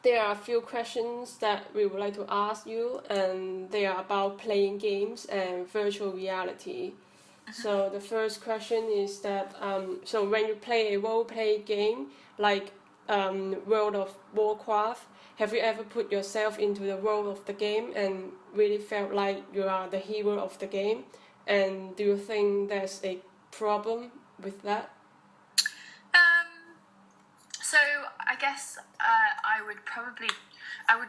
there are a few questions that we would like to ask you, and they are about playing games and virtual reality. So the first question is that so when you play a role-play game like World of Warcraft, have you ever put yourself into the role of the game and really felt like you are the hero of the game? And do you think there's a problem with that? So I guess I would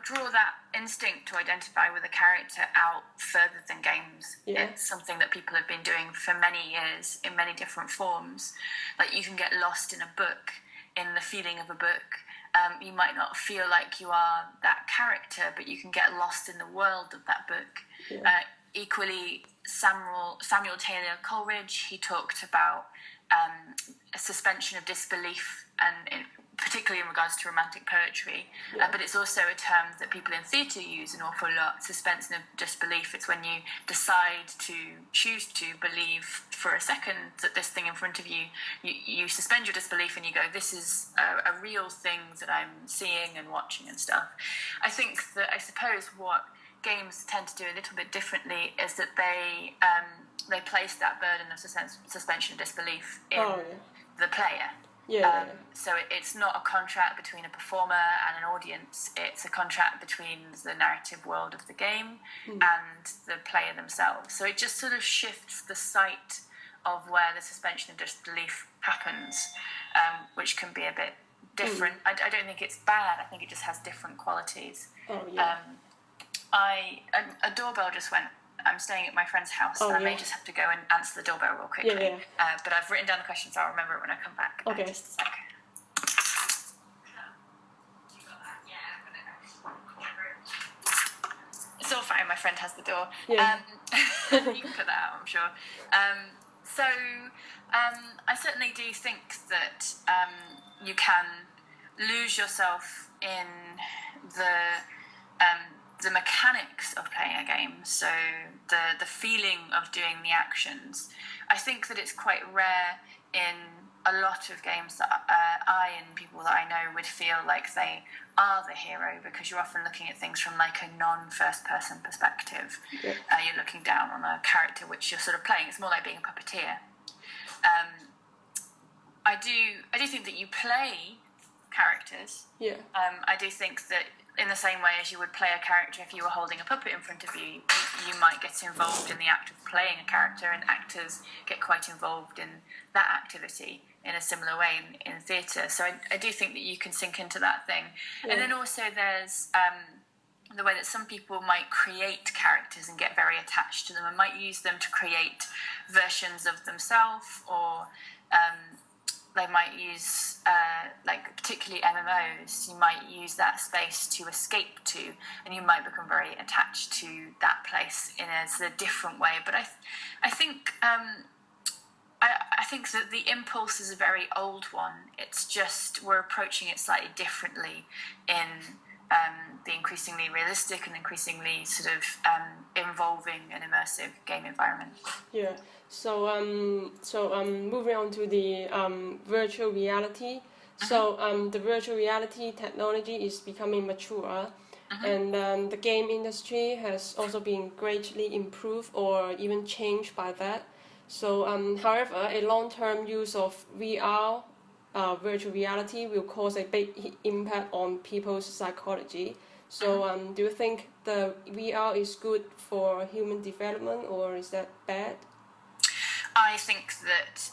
draw that instinct to identify with a character out further than games. Yeah. It's something that people have been doing for many years in many different forms. Like you can get lost in a book, in the feeling of a book. You might not feel like you are that character, but you can get lost in the world of that book. Yeah. Equally, Samuel Taylor Coleridge, he talked about a suspension of disbelief, and particularly in regards to romantic poetry. Yeah. But it's also a term that people in theatre use an awful lot, suspension of disbelief. It's when you choose to believe for a second that this thing in front of you, you suspend your disbelief and you go, this is a real thing that I'm seeing and watching and stuff. I suppose what games tend to do a little bit differently is that they place that burden of suspension of disbelief in the player. Yeah. So it's not a contract between a performer and an audience. It's a contract between the narrative world of the game and the player themselves. So it just sort of shifts the site of where the suspension of disbelief happens, which can be a bit different. I don't think it's bad. I think it just has different qualities. A doorbell just went. I'm staying at my friend's house, so I may just have to go and answer the doorbell real quickly. But I've written down the questions, so I'll remember it when I come back. Okay. Just a sec. It's all fine, my friend has the door. Yeah. You can put that out, I'm sure. I certainly do think that you can lose yourself in the mechanics of playing a game, so the feeling of doing the actions. I think that it's quite rare in a lot of games that I and people that I know would feel like they are the hero, because you're often looking at things from like a non-first person perspective. Yeah. You're looking down on a character which you're sort of playing. It's more like being a puppeteer. I do think that you play characters. Yeah. I do think that in the same way as you would play a character if you were holding a puppet in front of you, you might get involved in the act of playing a character, and actors get quite involved in that activity in a similar way in theatre. So I do think that you can sink into that thing. Yeah. And then also there's the way that some people might create characters and get very attached to them and might use them to create versions of themselves, or they might use, like particularly MMOs, you might use that space to escape to, and you might become very attached to that place in a sort of different way. But I think I think that the impulse is a very old one. It's just we're approaching it slightly differently in the increasingly realistic and increasingly sort of involving and immersive game environment. Yeah. So moving on to the virtual reality. So the virtual reality technology is becoming mature, and the game industry has also been greatly improved or even changed by that. So, however, a long-term use of VR, virtual reality, will cause a big impact on people's psychology. So, do you think the VR is good for human development, or is that bad? I think that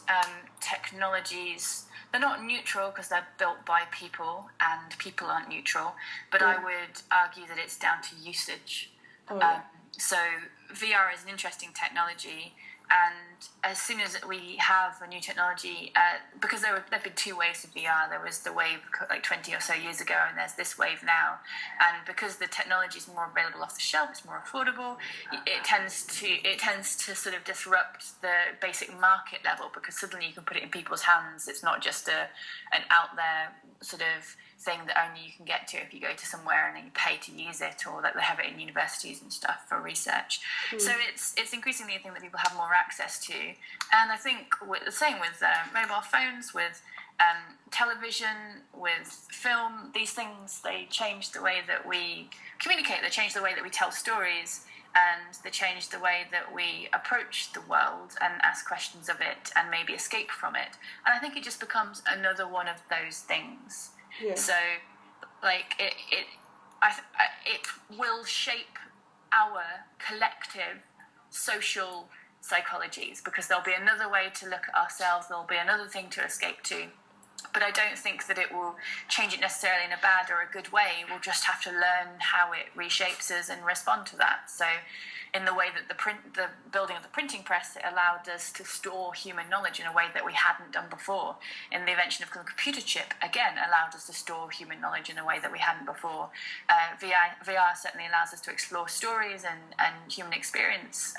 technologies, they're not neutral because they're built by people and people aren't neutral, but I would argue that it's down to usage. So VR is an interesting technology, and as soon as we have a new technology, because there have been two waves of VR. There was the wave like 20 or so years ago, and there's this wave now. And because the technology is more available off the shelf, it's more affordable. It tends to sort of disrupt the basic market level, because suddenly you can put it in people's hands. It's not just an out there sort of thing that only you can get to if you go to somewhere and then you pay to use it, or that they have it in universities and stuff for research. So it's increasingly a thing that people have more access to. And I think the same with mobile phones, with television, with film, these things, they change the way that we communicate, they change the way that we tell stories, and they change the way that we approach the world and ask questions of it and maybe escape from it. And I think it just becomes another one of those things. Yeah. So, like, it will shape our collective social psychologies, because there'll be another way to look at ourselves, there'll be another thing to escape to. But I don't think that it will change it necessarily in a bad or a good way. We'll just have to learn how it reshapes us and respond to that. So in the way that the building of the printing press, it allowed us to store human knowledge in a way that we hadn't done before. In the invention of the computer chip, again, allowed us to store human knowledge in a way that we hadn't before. VR certainly allows us to explore stories and human experience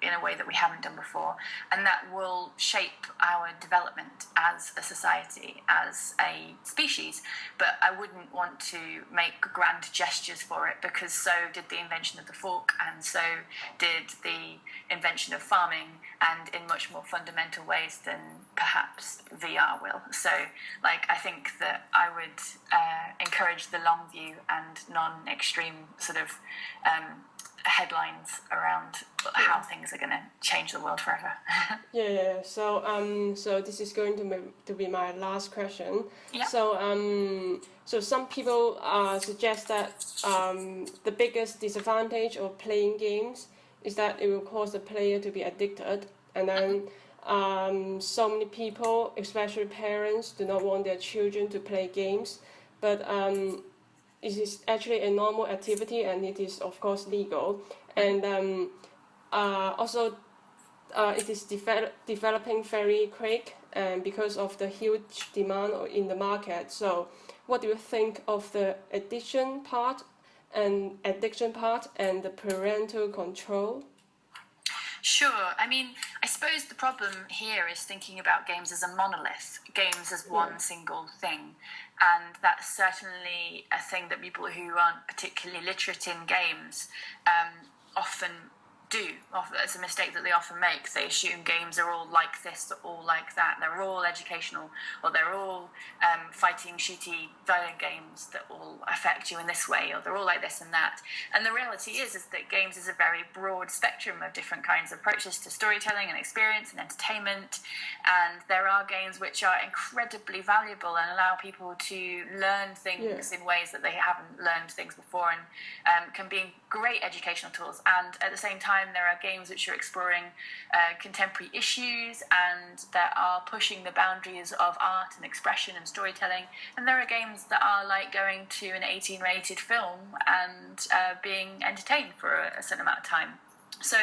in a way that we haven't done before. And that will shape our development as a society, as a species. But I wouldn't want to make grand gestures for it, because so did the invention of the fork, and so did the invention of farming, and in much more fundamental ways than perhaps VR will. So, like, I think that I would encourage the long view and non-extreme sort of headlines around how things are going to change the world forever. Yeah. So this is going to be my last question. Yeah. So some people suggest that the biggest disadvantage of playing games is that it will cause the player to be addicted, and then so many people, especially parents, do not want their children to play games, but it is actually a normal activity, and it is of course legal, and also it is developing very quick, and because of the huge demand in the market. So what do you think of the addiction part and the parental control? Sure. I mean, I suppose the problem here is thinking about games as a monolith, games as one single thing. And that's certainly a thing that people who aren't particularly literate in games often do. It's a mistake that they often make. They assume games are all like this, or all like that. They're all educational, or they're all fighting, shooty, violent games that all affect you in this way, or they're all like this and that. And the reality is that games is a very broad spectrum of different kinds of approaches to storytelling and experience and entertainment. And there are games which are incredibly valuable and allow people to learn things in ways that they haven't learned things before, and can be great educational tools. And at the same time, there are games which are exploring contemporary issues, and that are pushing the boundaries of art and expression and storytelling. And there are games that are like going to an 18-rated film and being entertained for a certain amount of time. So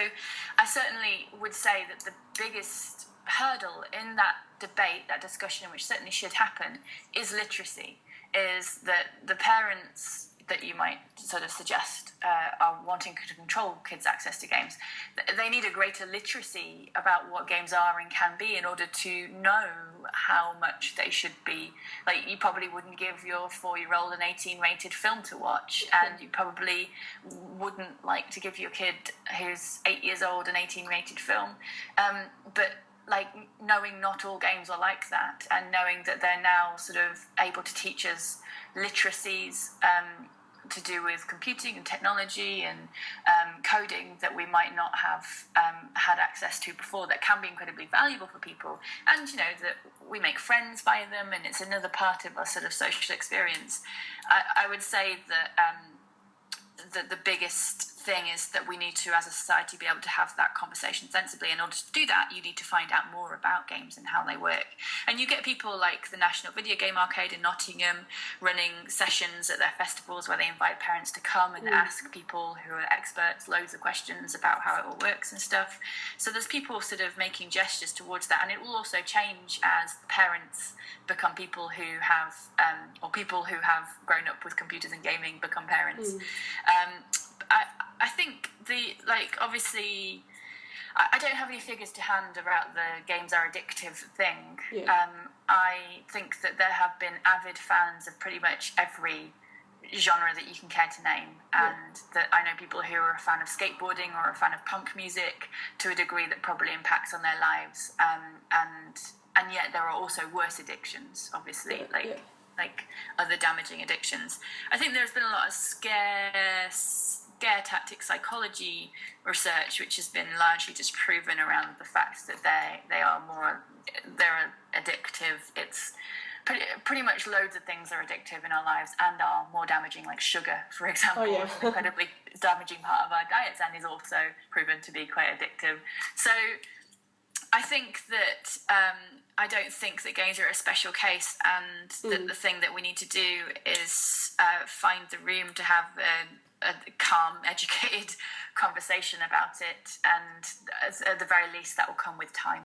I certainly would say that the biggest hurdle in that debate, that discussion, which certainly should happen, is literacy, is that the parents that you might sort of suggest are wanting to control kids' access to games. They need a greater literacy about what games are and can be in order to know how much they should be. Like, you probably wouldn't give your 4-year-old an 18-rated film to watch, and you probably wouldn't like to give your kid who's 8 years old an 18-rated film. But like, knowing not all games are like that, and knowing that they're now sort of able to teach us literacies to do with computing and technology and coding that we might not have had access to before, that can be incredibly valuable for people. And, you know, that we make friends by them, and it's another part of our sort of social experience. I would say that the biggest thing is that we need to, as a society, be able to have that conversation sensibly. In order to do that, you need to find out more about games and how they work. And you get people like the National Video Game Arcade in Nottingham running sessions at their festivals where they invite parents to come and ask people who are experts loads of questions about how it all works and stuff. So there's people sort of making gestures towards that, and it will also change as parents become people who have, or people who have grown up with computers and gaming become parents. I think obviously, I don't have any figures to hand about the games are addictive thing. I think that there have been avid fans of pretty much every genre that you can care to name, and that I know people who are a fan of skateboarding or a fan of punk music to a degree that probably impacts on their lives, and and yet there are also worse addictions, obviously, like other damaging addictions. I think there's been a lot of scare tactic psychology research, which has been largely disproven around the fact that they're addictive. It's pretty much loads of things are addictive in our lives and are more damaging, like sugar, for example, is an incredibly damaging part of our diets and is also proven to be quite addictive. So I think that I don't think that games are a special case, and that the thing that we need to do is find the room to have a calm, educated conversation about it, and at the very least that will come with time.